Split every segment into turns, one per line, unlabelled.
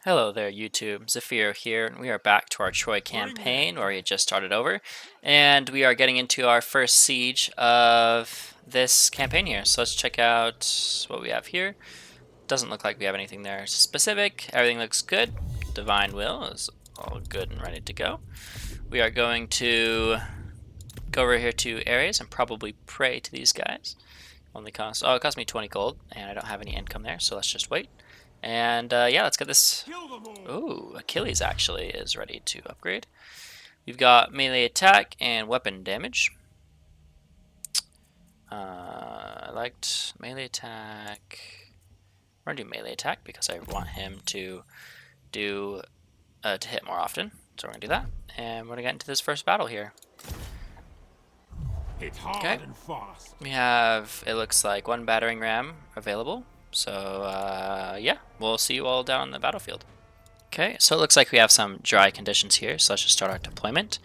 Hello there, YouTube. Zephyro here, and we are back to our Troy campaign, where we just started over, and we are getting into our first siege of this campaign here. So let's check out what we have here. Doesn't look like we have anything there specific. Everything looks good. Divine Will is all good and ready to go. We are going to go over here to areas and probably pray to these guys. Only cost, oh, it cost me 20 gold, and I don't have any income there, so let's just wait. And yeah, let's get this. Ooh, Achilles actually is ready to upgrade. We've got melee attack and weapon damage. I liked melee attack. We're gonna do melee attack because I want him to do to hit more often. So we're gonna do that, and we're gonna get into this first battle here. Okay. We have, it looks like, one battering ram available. So yeah, we'll see you all down on the battlefield. Okay, so it looks like we have some dry conditions here, so let's just start our deployment.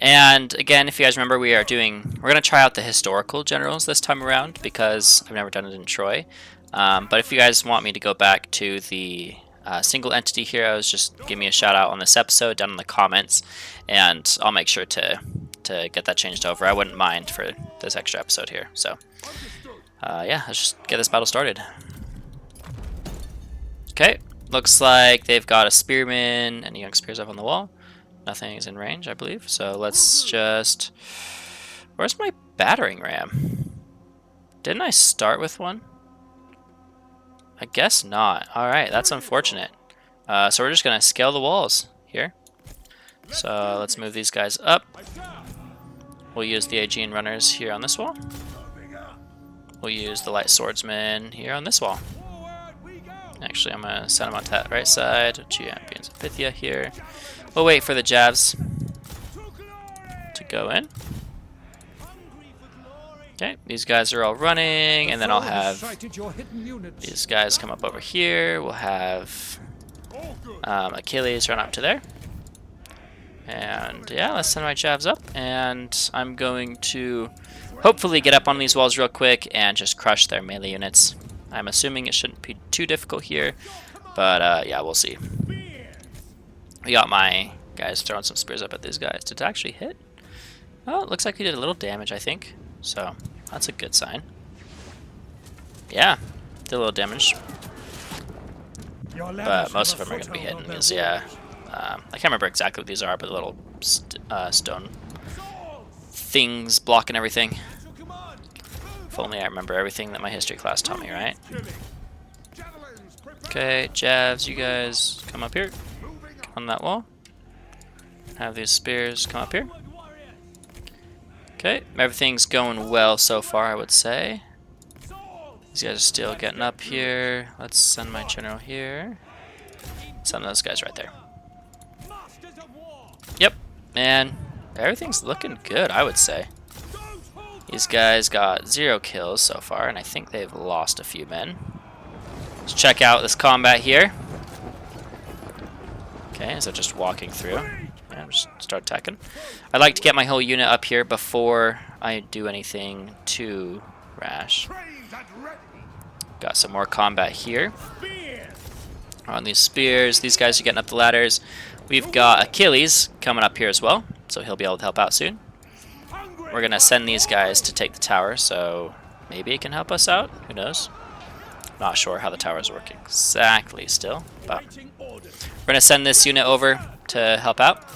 And again, if you guys remember, we're gonna try out the historical generals this time around because I've never done it in Troy. But if you guys want me to go back to the single entity heroes, just give me a shout out on this episode down in the comments, and I'll make sure to get that changed over. I wouldn't mind for this extra episode here. So yeah, let's just get this battle started. Okay, looks like they've got a spearman and young spears up on the wall. Nothing is in range, I believe. So let's just... Where's my battering ram? Didn't I start with one? I guess not. Alright, that's unfortunate. So we're just going to scale the walls here. So let's move these guys up. We'll use the Aegean runners here on this wall. We'll use the light swordsman here on this wall. Actually, I'm going to send them on to that right side. Champions of Pythia here. We'll wait for the Javs to go in. Okay, these guys are all running, and then I'll have these guys come up over here. We'll have Achilles run up to there. And yeah, let's send my Javs up, and I'm going to hopefully get up on these walls real quick and just crush their melee units. I'm assuming it shouldn't be too difficult here, but yeah, we'll see. We got my guys throwing some spears up at these guys. Did it actually hit? Oh, it looks like we did a little damage, I think. So, that's a good sign. Yeah, did a little damage. But most of them are going to be hitting because, yeah, I can't remember exactly what these are, but the little stone things blocking everything. If only I remember everything that my history class taught me, right? Okay, Javs, you guys come up here. Come on that wall. Have these spears come up here. Okay, everything's going well so far, I would say. These guys are still getting up here. Let's send my general here. Send those guys right there. Yep, and everything's looking good, I would say. These guys got 0 kills so far, and I think they've lost a few men. Let's check out this combat here. Okay, so just walking through. Yeah, just start attacking. I like to get my whole unit up here before I do anything too rash. Got some more combat here. On these spears, these guys are getting up the ladders. We've got Achilles coming up here as well, so he'll be able to help out soon. We're going to send these guys to take the tower, so maybe it can help us out. Who knows? Not sure how the towers work exactly still, but we're going to send this unit over to help out.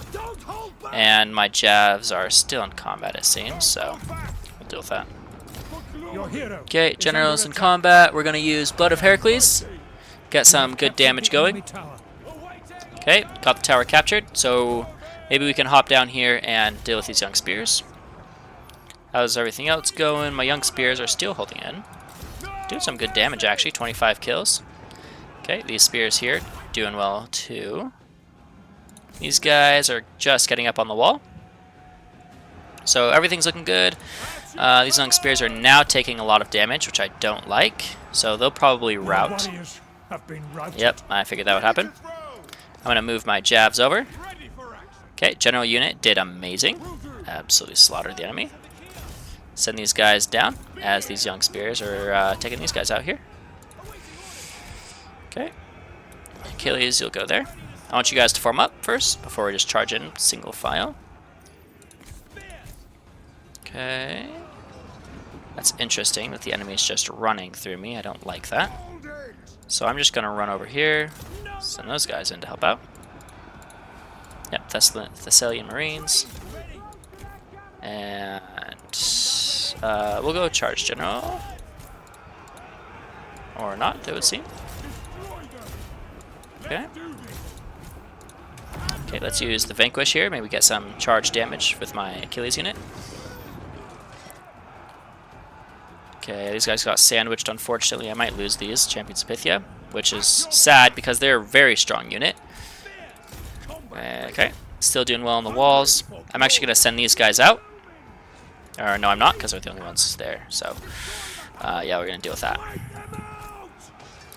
And my Javs are still in combat, it seems, so we'll deal with that. Okay, generals in combat. We're going to use Blood of Heracles. Get some good damage going. Okay, got the tower captured, so maybe we can hop down here and deal with these young spears. How's everything else going? My young spears are still holding in. Doing some good damage, actually. 25 kills. Okay, these spears here doing well, too. These guys are just getting up on the wall. So everything's looking good. These young spears are now taking a lot of damage, which I don't like. So they'll probably rout. Yep, I figured that would happen. I'm going to move my Javs over. Okay, general unit did amazing. Absolutely slaughtered the enemy. Send these guys down as these young spears are taking these guys out here. Okay. Achilles, you'll go there. I want you guys to form up first before we just charge in single file. Okay. That's interesting that the enemy is just running through me. I don't like that. So I'm just going to run over here, send those guys in to help out. Yep, that's the Thessalian Marines. And we'll go charge general. Or not, it would seem. Okay. Okay, let's use the Vanquish here. Maybe get some charge damage with my Achilles unit. Okay, these guys got sandwiched, unfortunately. I might lose these, Champions of Pythia, which is sad because they're a very strong unit. Okay, still doing well on the walls. I'm actually going to send these guys out. Or no, I'm not, because they're the only ones there. So, yeah, we're going to deal with that.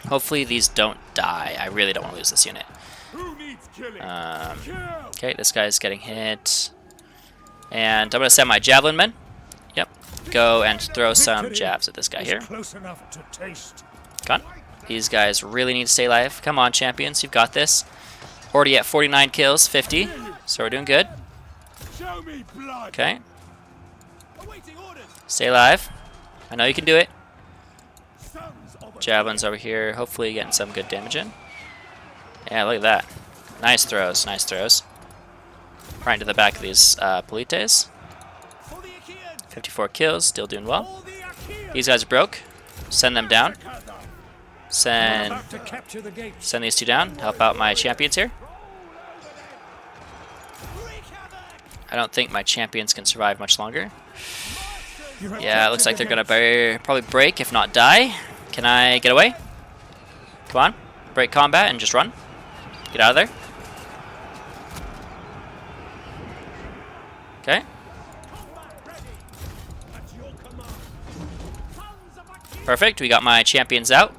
Hopefully these don't die. I really don't want to lose this unit. Okay, this guy's getting hit. And I'm going to send my Javelin men. Yep. Go and throw some jabs at this guy here. Come on. These guys really need to stay alive. Come on, champions. You've got this. Already at 49 kills, 50. So we're doing good. Okay. Stay alive. I know you can do it. Javelins over here. Hopefully getting some good damage in. Yeah, look at that. Nice throws. Nice throws. Right into the back of these Polites. 54 kills. Still doing well. These guys are broke. Send them down. Send these two down. Help out my champions here. I don't think my champions can survive much longer. Yeah, it looks like they're going to probably break, if not die. Can I get away? Come on. Break combat and just run. Get out of there. Okay. Perfect. We got my champions out.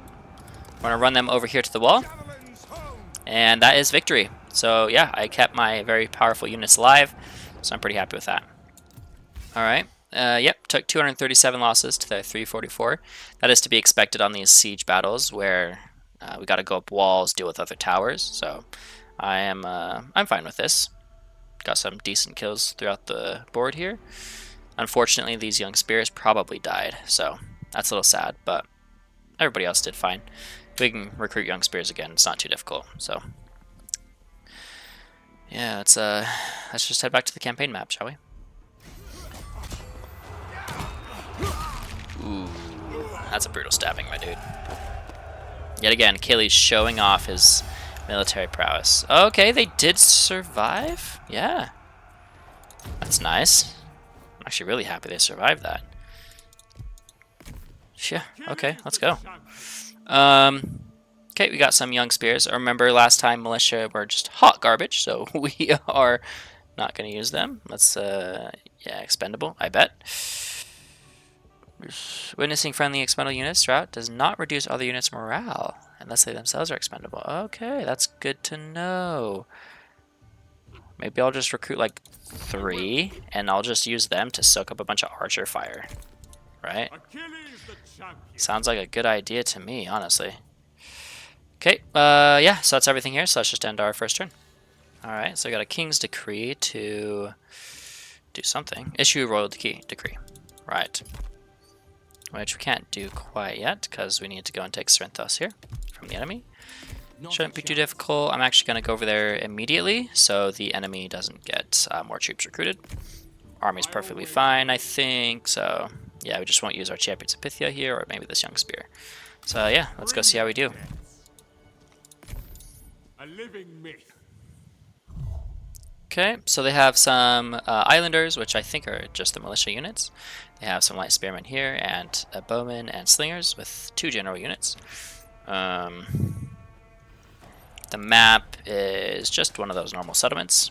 I'm going to run them over here to the wall. And that is victory. So, yeah, I kept my very powerful units alive. So I'm pretty happy with that. Alright. Yep, took 237 losses to their 344. That is to be expected on these siege battles where we got to go up walls, deal with other towers. So I'm fine with this. Got some decent kills throughout the board here. Unfortunately, these young spears probably died, so that's a little sad, but everybody else did fine. We can recruit young spears again. It's not too difficult. So yeah, let's just head back to the campaign map, shall we? Ooh, that's a brutal stabbing, my dude. Yet again, Achilles showing off his military prowess. Okay, they did survive? Yeah. That's nice. I'm actually really happy they survived that. Yeah, okay, let's go. Okay, we got some young spears. I remember last time militia were just hot garbage, so we are not going to use them. Let's, yeah, expendable, I bet. Witnessing friendly expendable units throughout does not reduce other units' morale unless they themselves are expendable. Okay, that's good to know. Maybe I'll just recruit like 3 and I'll just use them to soak up a bunch of archer fire. Right? Sounds like a good idea to me, honestly. Okay, yeah, so that's everything here, so let's just end our first turn. Alright, so we got a King's Decree to do something. Issue Royal Decree. Right. Which we can't do quite yet, because we need to go and take Cerinthos here from the enemy. Shouldn't be too difficult. I'm actually going to go over there immediately, so the enemy doesn't get more troops recruited. Army's perfectly fine, I think, so yeah, we just won't use our Champions of Pythia here, or maybe this young spear. So yeah, let's go see how we do.
A living myth.
Okay, so they have some islanders, which I think are just the militia units. They have some light spearmen here, and a bowman and slingers with 2 general units. The map is just one of those normal settlements.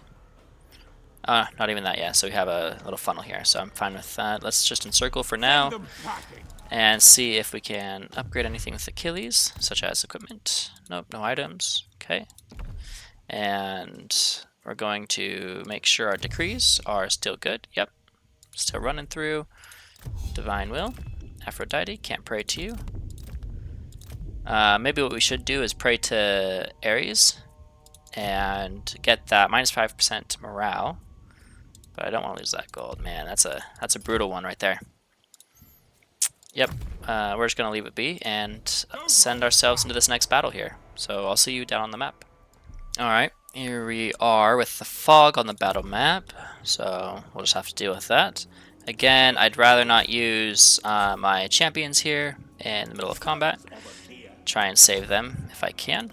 Not even that, yeah, so we have a little funnel here, so I'm fine with that. Let's just encircle for now, and see if we can upgrade anything with Achilles, such as equipment. Nope, no items. Okay. And we're going to make sure our decrees are still good. Yep. Still running through. Divine Will. Aphrodite, can't pray to you. Maybe what we should do is pray to Ares and get that minus 5% morale. But I don't want to lose that gold, man. That's a brutal one right there. Yep, we're just gonna leave it be and send ourselves into this next battle here. So I'll see you down on the map. All right, here we are with the fog on the battle map. So we'll just have to deal with that. Again, I'd rather not use my champions here in the middle of combat. Try and save them if I can.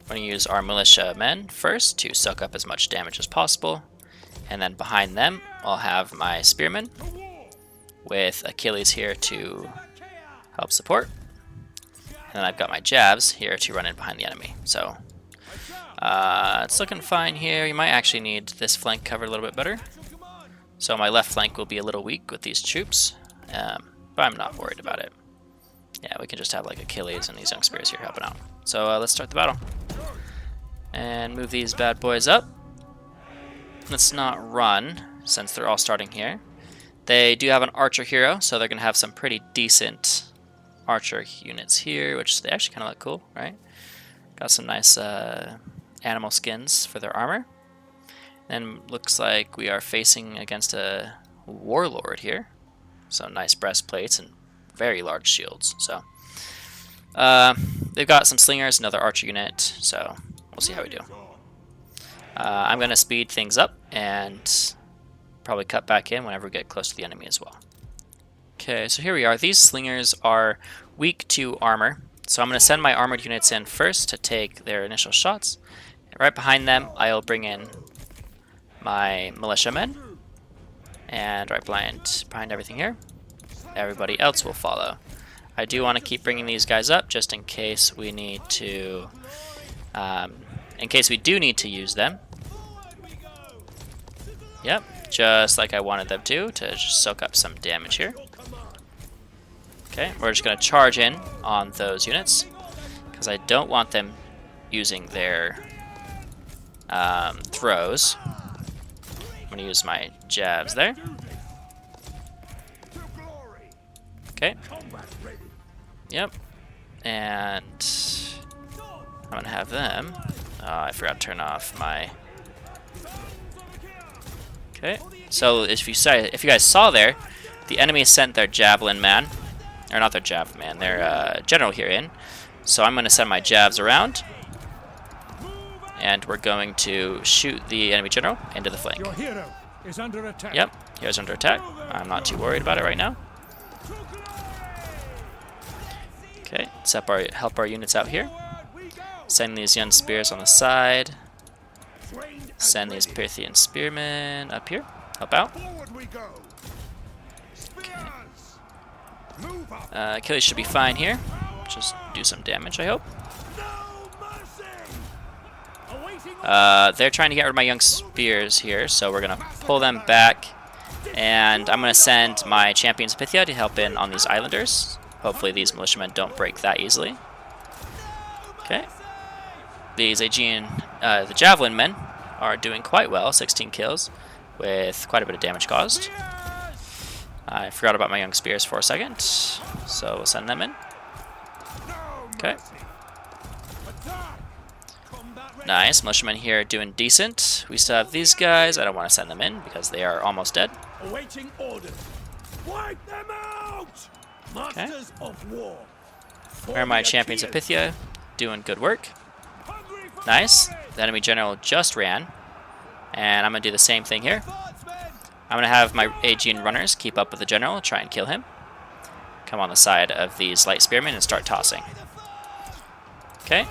I'm going to use our militia men first to soak up as much damage as possible. And then behind them, I'll have my spearmen with Achilles here to help support. And then I've got my jabs here to run in behind the enemy. So it's looking fine here. You might actually need this flank covered a little bit better. So my left flank will be a little weak with these troops, but I'm not worried about it. Yeah, we can just have like Achilles and these young spears here helping out. So let's start the battle. And move these bad boys up. Let's not run, since they're all starting here. They do have an archer hero, so they're going to have some pretty decent archer units here, which they actually kind of look cool, right? Got some nice animal skins for their armor. Then looks like we are facing against a warlord here. So nice breastplates and very large shields. So they've got some slingers, another archer unit, so we'll see how we do. I'm going to speed things up and probably cut back in whenever we get close to the enemy as well. Okay, so here we are. These slingers are weak to armor, so I'm going to send my armored units in first to take their initial shots. And right behind them, I'll bring in my militiamen, and right behind everything here, everybody else will follow. I do want to keep bringing these guys up just in case we need to, in case we do need to use them. Yep, just like I wanted them to just soak up some damage here. Okay, we're just going to charge in on those units because I don't want them using their throws. I'm going to use my jabs there. Okay. Yep. And I'm going to have them. I forgot to turn off my... Okay. So if you guys saw there, the enemy sent their javelin man, or not their javelin man, their general here in. So I'm going to send my jabs around. And we're going to shoot the enemy general into the flank.
Your hero is under attack.
Yep, hero's under attack. I'm not too worried about it right now. Okay, let's help our units out here. Send these young spears on the side. Send these Pythian spearmen up here. Help out. Okay. Achilles should be fine here. Just do some damage, I hope. They're trying to get rid of my young spears here, so we're going to pull them back. And I'm going to send my champions Pythia to help in on these islanders. Hopefully these militiamen don't break that easily. Okay. These Aegean, the javelin men are doing quite well, 16 kills, with quite a bit of damage caused. I forgot about my young spears for a second, so we'll send them in. Okay. Nice, militiamen here doing decent. We still have these guys. I don't want to send them in because they are almost dead.
Awaiting orders. Wipe them out!
Okay.
Masters of war.
Where are my champions of Pythia? Doing good work. Nice. The enemy general just ran. And I'm going to do the same thing here. I'm going to have my Aegean runners keep up with the general and try and kill him. Come on the side of these light spearmen and start tossing. Okay.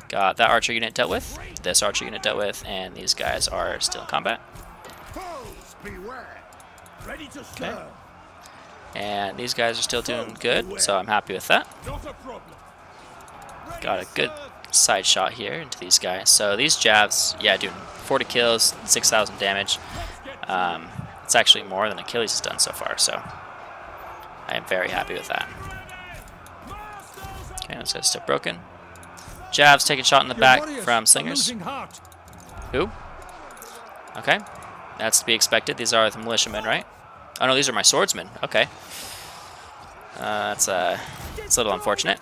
Got that archer unit dealt with, this archer unit dealt with, and these guys are still in combat. Okay. And these guys are still doing good, so I'm happy with that. Got a good side shot here into these guys. So these jabs, yeah, doing 40 kills, 6,000 damage. It's actually more than Achilles has done so far, so I am very happy with that. Okay, this guy's still broken. Jabs taking shot in the back from slingers. Who? Okay, that's to be expected. These are the militiamen, right? Oh no, these are my swordsmen. Okay, it's a little unfortunate.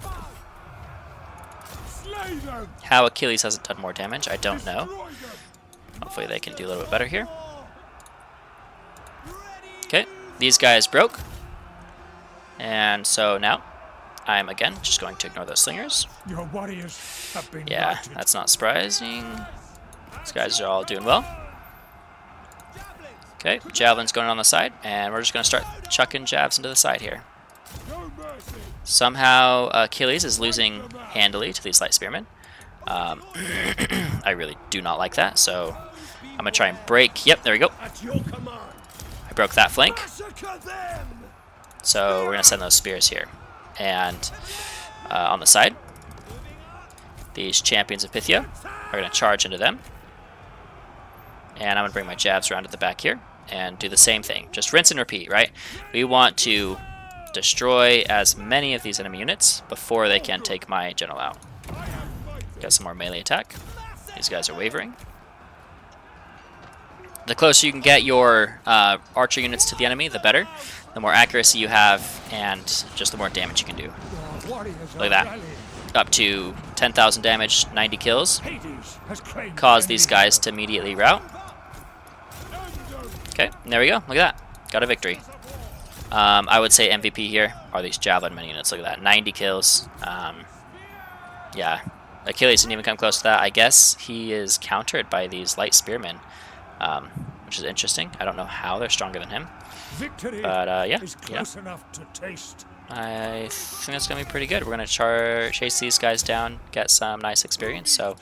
Slay them.
How Achilles hasn't done more damage, I don't know. Hopefully they can do a little bit better here. Okay, these guys broke. And so now, I'm again just going to ignore those slingers.
Your warriors have been
Yeah,
routed.
that's not surprising. These guys are all doing well. Okay, javelin's going on the side, and we're just going to start chucking jabs into the side here.
No mercy.
Somehow Achilles is losing handily to these light spearmen. I really do not like that, so I'm going to try and break. Yep, there we go.
At your command.
I broke that flank,
Massacre them.
so we're going to send those spears here. And on the side, these champions of Pythia are going to charge into them. And I'm going to bring my jabs around to the back here and do the same thing. Just rinse and repeat, right? We want to destroy as many of these enemy units before they can take my general out. Got some more melee attack. These guys are wavering. The closer you can get your archer units to the enemy, the better. The more accuracy you have, and just the more damage you can do. Look at that. Up to 10,000 damage, 90 kills. Cause these guys to immediately rout. Okay, there we go. Look at that. Got a victory. I would say MVP here are these javelin men units. Look at that. 90 kills. Yeah. Achilles didn't even come close to that. I guess he is countered by these light spearmen, which is interesting. I don't know how they're stronger than him. But yeah,
enough to taste.
I think that's going to be pretty good. We're going to chase these guys down, get some nice experience. So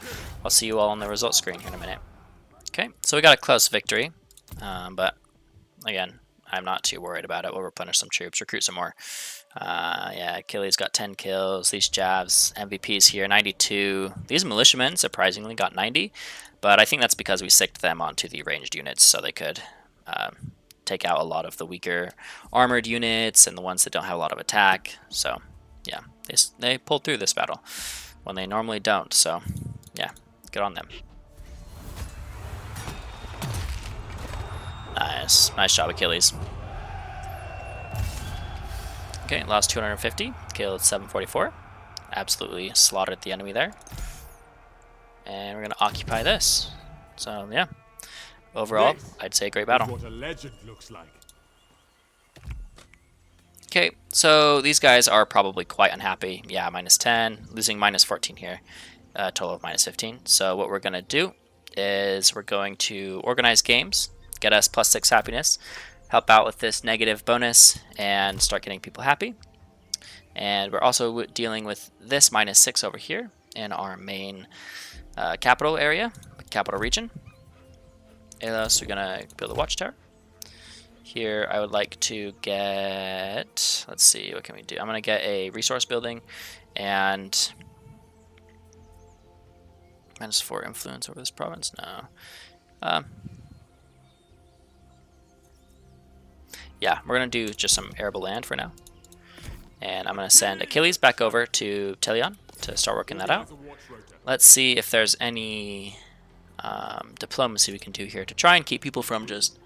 I'll see you all on the results screen here in a minute. Okay, so we got a close victory. But again, I'm not too worried about it. We'll replenish some troops, recruit some more. Yeah, Achilles got 10 kills. These jabs, MVPs here, 92. These militiamen surprisingly got 90, but I think that's because we sicked them onto the ranged units so they could take out a lot of the weaker armored units and the ones that don't have a lot of attack. So yeah, they pulled through this battle when they normally don't. So yeah, good on them. Nice job, Achilles. Okay, lost 250, killed 744. Absolutely slaughtered the enemy there. And we're going to occupy this. So, yeah. Overall, I'd say great battle.
What a legend looks like.
Okay, so these guys are probably quite unhappy. Yeah, minus 10, losing minus 14 here. Total of minus 15. So what we're going to do is we're going to organize games, get us +6 happiness, help out with this negative bonus, and start getting people happy. And we're also dealing with this -6 over here in our main capital area, capital region. So we're gonna build a watchtower. Here I would like to get, let's see, what can we do? I'm gonna get a resource building and -4 influence over this province. No. Yeah, we're going to do just some arable land for now. And I'm going to send Achilles back over to Telion to start working that out. Let's see if there's any diplomacy we can do here to try and keep people from just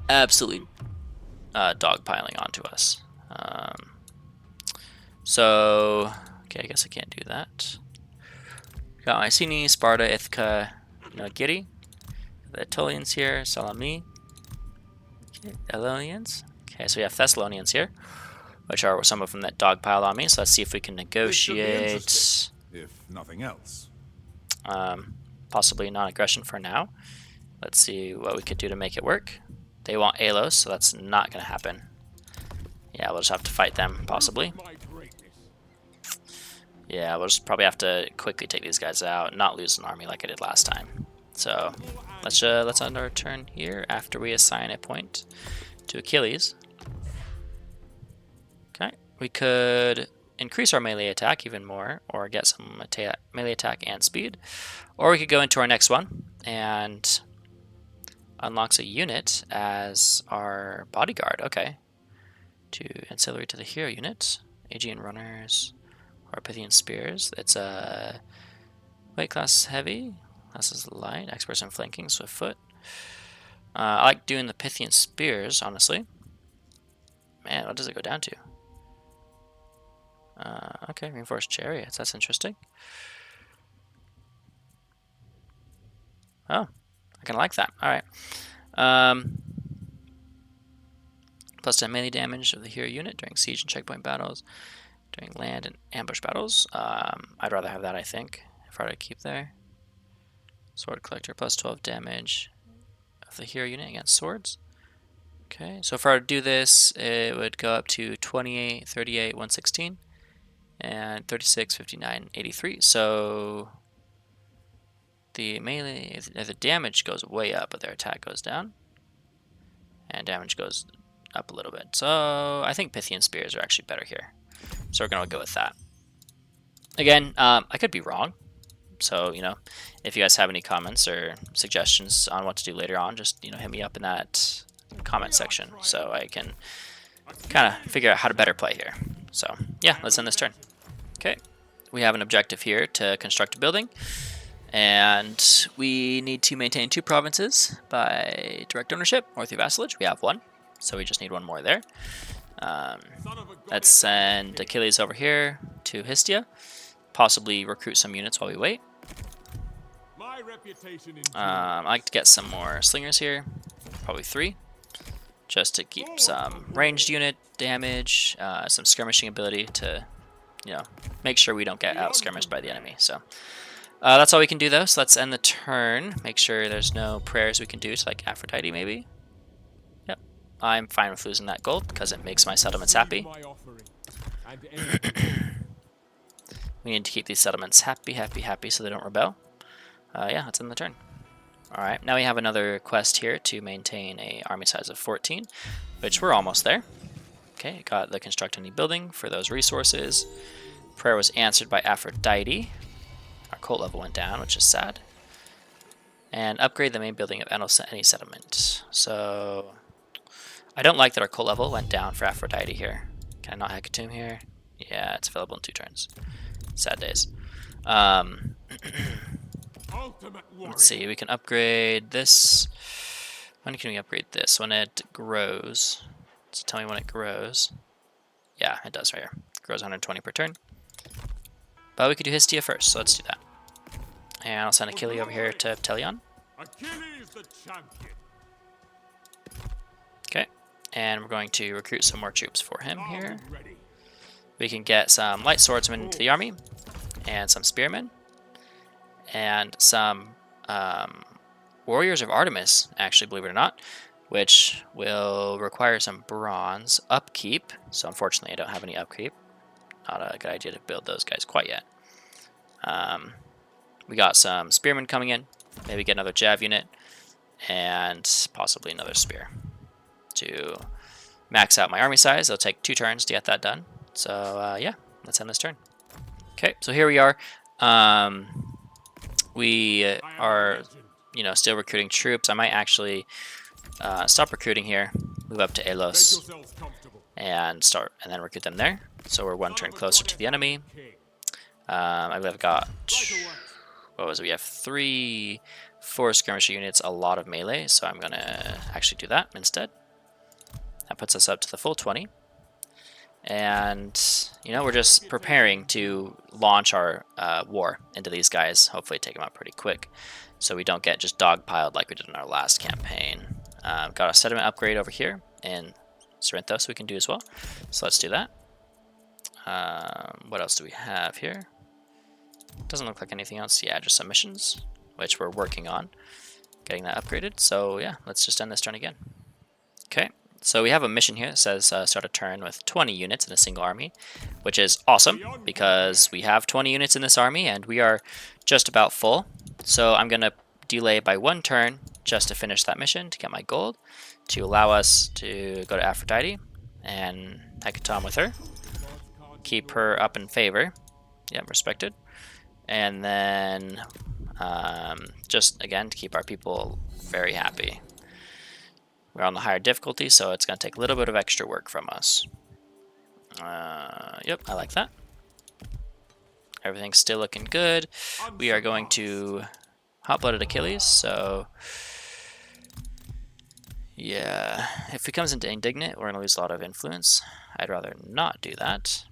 absolutely dogpiling onto us. So, okay, I guess I can't do that. Got Mycenae, Sparta, Ithaca, Giri. The Aetolians here, Salami. Thessalonians. Okay, so we have Thessalonians here, which are some of them that dogpiled on me. So let's see if we can negotiate.
If nothing else.
Possibly non-aggression for now. Let's see what we could do to make it work. They want Alos, so that's not going to happen. Yeah, we'll just have to fight them, possibly. Yeah, we'll just probably have to quickly take these guys out, not lose an army like I did last time. So let's end our turn here after we assign a point to Achilles. Okay, we could increase our melee attack even more, or get some melee attack and speed, or we could go into our next one and unlocks a unit as our bodyguard. Okay, to ancillary to the hero unit, Aegean runners, or Pythian spears. It's a weight class heavy. This is light, experts in flanking, swift foot. I like doing the Pythian spears, honestly. Man, what does it go down to? Okay, reinforced chariots, that's interesting. Oh, I kind of like that. All right. Um, plus 10 melee damage of the hero unit during siege and checkpoint battles, during land and ambush battles. I'd rather have that, I think, if I were to keep there. Sword collector, plus 12 damage of the hero unit against swords. Okay, so if I were to do this, it would go up to 28, 38, 116, and 36, 59, 83. So the melee, the damage goes way up, but their attack goes down. And damage goes up a little bit. So I think Pythian Spears are actually better here. So we're going to go with that. Again, I could be wrong. So, you know, if you guys have any comments or suggestions on what to do later on, just, you know, hit me up in that comment section so I can kind of figure out how to better play here. So, yeah, let's end this turn. Okay, we have an objective here to construct a building. And we need to maintain 2 provinces by direct ownership or through vassalage. We have 1, so we just need 1 more there. Let's send Achilles over here to Histia. Possibly recruit some units while we wait. I like to get some more slingers here, probably 3, just to keep some ranged unit damage, some skirmishing ability to, you know, make sure we don't get out skirmished by the enemy. So that's all we can do though. So let's end the turn. Make sure there's no prayers we can do to like Aphrodite maybe. Yep, I'm fine with losing that gold because it makes my settlements happy. We need to keep these settlements happy, so they don't rebel. Yeah, that's in the turn. Alright, now we have another quest here to maintain a army size of 14, which we're almost there. Okay, got the construct a new building for those resources. Prayer was answered by Aphrodite. Our cult level went down, which is sad. And upgrade the main building of any settlement. So, I don't like that our cult level went down for Aphrodite here. Can I not Hecatomb here? Yeah, it's available in 2 turns. Sad days. Let's see, we can upgrade this. When can we upgrade this? When it grows. So tell me when it grows. Yeah, it does right here. It grows 120 per turn. But we could do Histia first, so let's do that. And I'll send Achilles over here to Telion. Okay, and we're going to recruit some more troops for him here. We can get some light swordsmen into the army, and some spearmen, and some warriors of Artemis, actually, believe it or not, which will require some bronze upkeep. So unfortunately, I don't have any upkeep. Not a good idea to build those guys quite yet. We got some spearmen coming in. Maybe get another jav unit, and possibly another spear to max out my army size. It'll take 2 turns to get that done. So yeah, let's end this turn. Okay, so here we are. We are, you know, still recruiting troops. I might actually stop recruiting here, move up to Elos, and then recruit them there. So we're 1 turn closer to the enemy. I believe I've got, what was it? We have 4 skirmisher units, a lot of melee. So I'm gonna actually do that instead. That puts us up to the full 20. And, you know, we're just preparing to launch our war into these guys. Hopefully take them out pretty quick so we don't get just dogpiled like we did in our last campaign. Got a settlement upgrade over here in Cerinthos we can do as well. So let's do that. What else do we have here? Doesn't look like anything else. Yeah, just some missions, which we're working on getting that upgraded. So yeah, let's just end this turn again. Okay. So we have a mission here that says start a turn with 20 units in a single army, which is awesome because we have 20 units in this army and we are just about full. So I'm going to delay by 1 turn just to finish that mission to get my gold, to allow us to go to Aphrodite and hecatomb with her. Keep her up in favor. Yep, respected. And then just, again, to keep our people very happy. We're on the higher difficulty, so it's going to take a little bit of extra work from us. Yep, I like that. Everything's still looking good. We are going to hot-blooded Achilles, so yeah. If he comes into Indignant, we're going to lose a lot of influence. I'd rather not do that.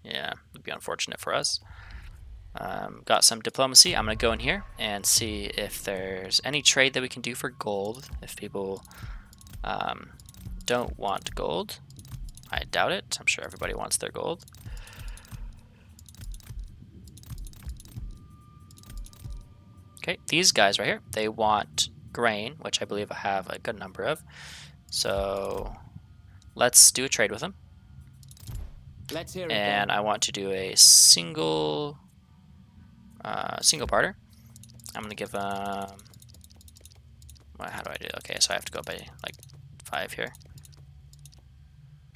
Yeah, it would be unfortunate for us. Got some diplomacy. I'm going to go in here and see if there's any trade that we can do for gold. If people don't want gold. I doubt it. I'm sure everybody wants their gold. Okay, these guys right here, they want grain, which I believe I have a good number of. So let's do a trade with them.
Let's hear it.
And I want to do a single barter. I'm gonna give how do I do it? Okay, so I have to go by like 5 here.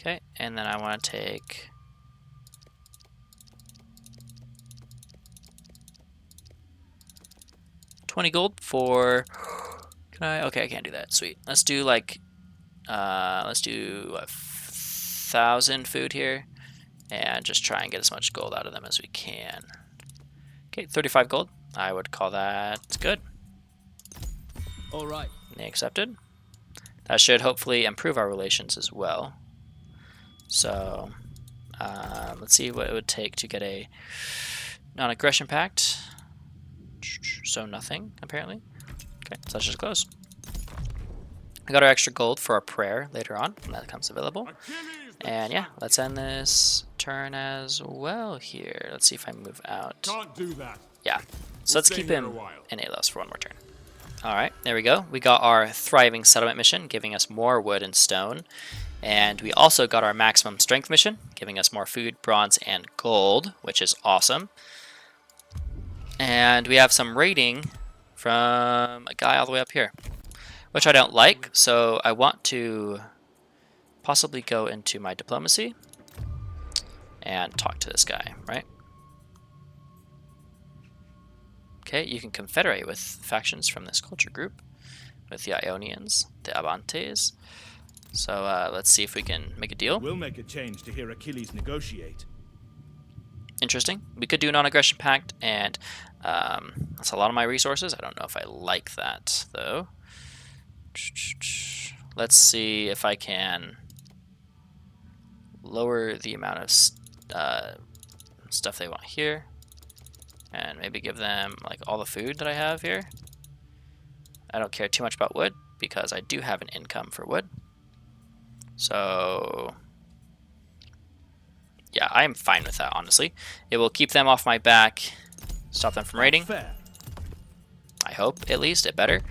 Okay, and then I want to take $20 gold for. Can I? Okay, I can't do that. Sweet. Let's do like let's do 1,000 food here, and just try and get as much gold out of them as we can. Okay, 35 gold. I would call that good.
All right.
They accepted. That should hopefully improve our relations as well. So let's see what it would take to get a non-aggression pact. So nothing, apparently. Okay, so let's just close. I got our extra gold for our prayer later on when that becomes available. And yeah, let's end this turn as well here. Let's see if I move out.
Can't do that.
Yeah, so let's keep him in Alos for one more turn. Alright, there we go. We got our Thriving Settlement mission, giving us more wood and stone. And we also got our Maximum Strength mission, giving us more food, bronze, and gold, which is awesome. And we have some raiding from a guy all the way up here, which I don't like, so I want to possibly go into my diplomacy and talk to this guy, right? Okay, you can confederate with factions from this culture group, with the Ionians, the Abantes. So let's see if we can make a deal.
We'll make a change to hear Achilles negotiate.
Interesting. We could do a non-aggression pact, and that's a lot of my resources. I don't know if I like that, though. Let's see if I can lower the amount of stuff they want here, and maybe give them like all the food that I have here. I don't care too much about wood because I do have an income for wood. So yeah, I'm fine with that, honestly. It will keep them off my back, stop them from raiding.
Fair.
I hope, at least, it better.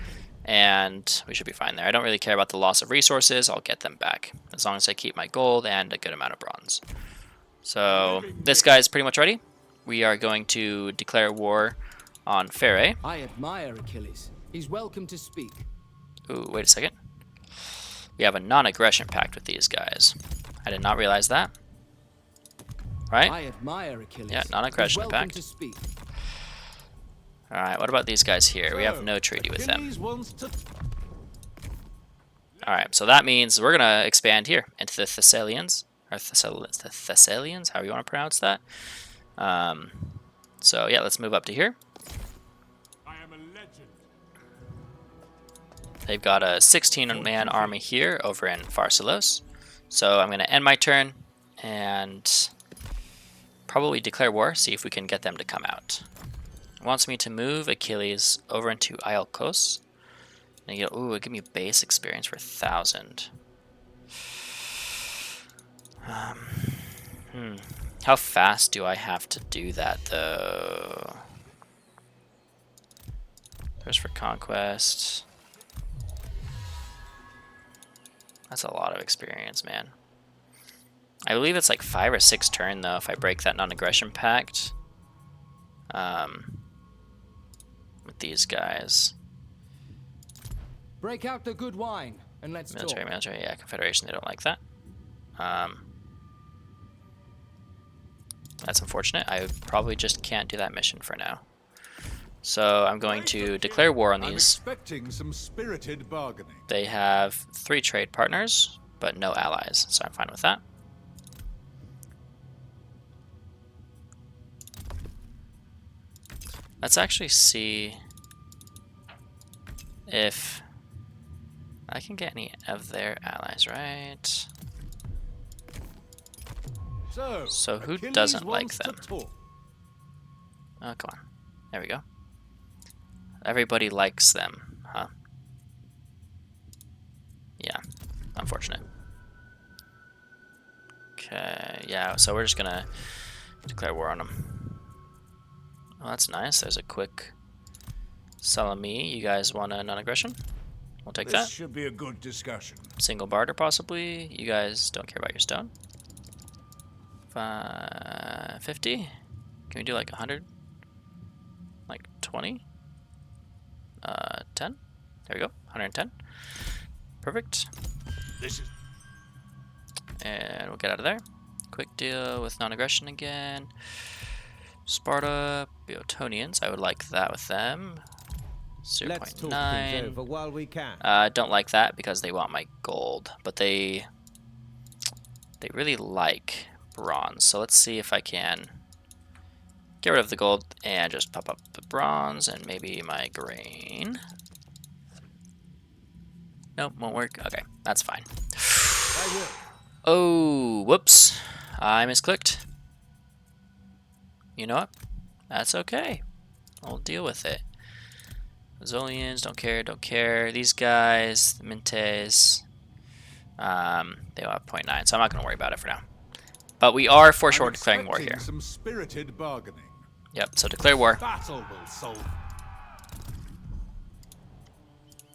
And we should be fine there. I don't really care about the loss of resources. I'll get them back, as long as I keep my gold and a good amount of bronze. So this guy's pretty much ready. We are going to declare war on Pherae.
I admire Achilles. He's welcome to speak.
Ooh, wait a second. We have a non-aggression pact with these guys. I did not realize that. Right?
I admire Achilles.
Yeah, non-aggression
He's welcome
pact.
to speak.
Alright, what about these guys here? We have no treaty with them. Alright, so that means we're going to expand here into the Thessalians. Or the Thessalians, however you want to pronounce that. So yeah, let's move up to here.
I am a legend.
They've got a 16-man army here over in Pharsalos. So I'm going to end my turn and probably declare war, see if we can get them to come out. It wants me to move Achilles over into Iolcos. And you go, ooh, give me base experience for 1,000. How fast do I have to do that, though? There's for conquest. That's a lot of experience, man. I believe it's like 5 or 6 turn, though, if I break that non-aggression pact. With these guys.
Break out the good wine and let's
Military,
talk.
military, yeah, Confederation, they don't like that. That's unfortunate. I probably just can't do that mission for now. So I'm going to declare war on
I'm
these.
expecting some spirited bargaining.
They have 3 trade partners, but no allies, so I'm fine with that. Let's actually see if I can get any of their allies, right? So who
Achilles
doesn't like
wants to
them?
talk.
Oh, come on. There we go. Everybody likes them, huh? Yeah, unfortunate. Okay, yeah, so we're just gonna declare war on them. Oh, that's nice. There's a quick Salami. You guys want a non-aggression? We'll take that.
This should be a good discussion.
Single barter, possibly. You guys don't care about your stone. 50? Can we do like 100? Like 20? 10? There we go. 110. Perfect.
This is
And we'll get out of there. Quick deal with non-aggression again. Sparta, Boeotonians. I would like that with them.
Let's talk things
0.9.
over while we can.
Don't like that because they want my gold, but they really like bronze. So let's see if I can get rid of the gold and just pop up the bronze and maybe my grain. Nope, won't work. Okay, that's fine. Oh, whoops. I misclicked. You know what? That's okay. I'll deal with it. Zolians, don't care. These guys, the Mintes, they all have 0.9, so I'm not going to worry about it for now. But we are for sure declaring war here.
some spirited bargaining.
Yep, so declare war.
Battle will solve.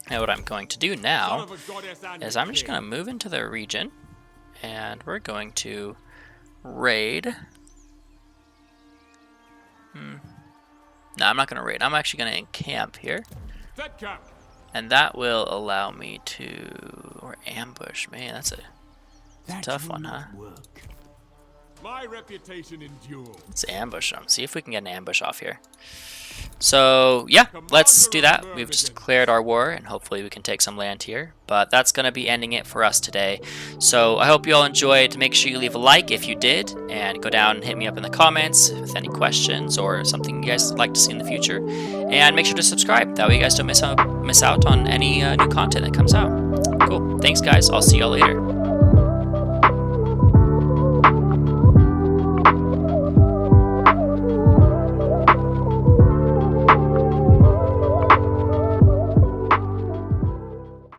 And what I'm going to do now
Son of a goddess and
is
a
I'm just
king.
going to move into the region, and we're going to raid. No, I'm not going to raid. I'm actually going to encamp here.
Set camp.
And that will allow me to... Or ambush. Man, that's a tough one, huh?
My reputation endures.
Let's ambush them. See if we can get an ambush off here. So, yeah, let's do that. We've just declared our war, and hopefully we can take some land here. But that's going to be ending it for us today. So I hope you all enjoyed. Make sure you leave a like if you did, and go down and hit me up in the comments with any questions or something you guys would like to see in the future. And make sure to subscribe. That way you guys don't miss out on any new content that comes out. Cool. Thanks, guys. I'll see y'all later.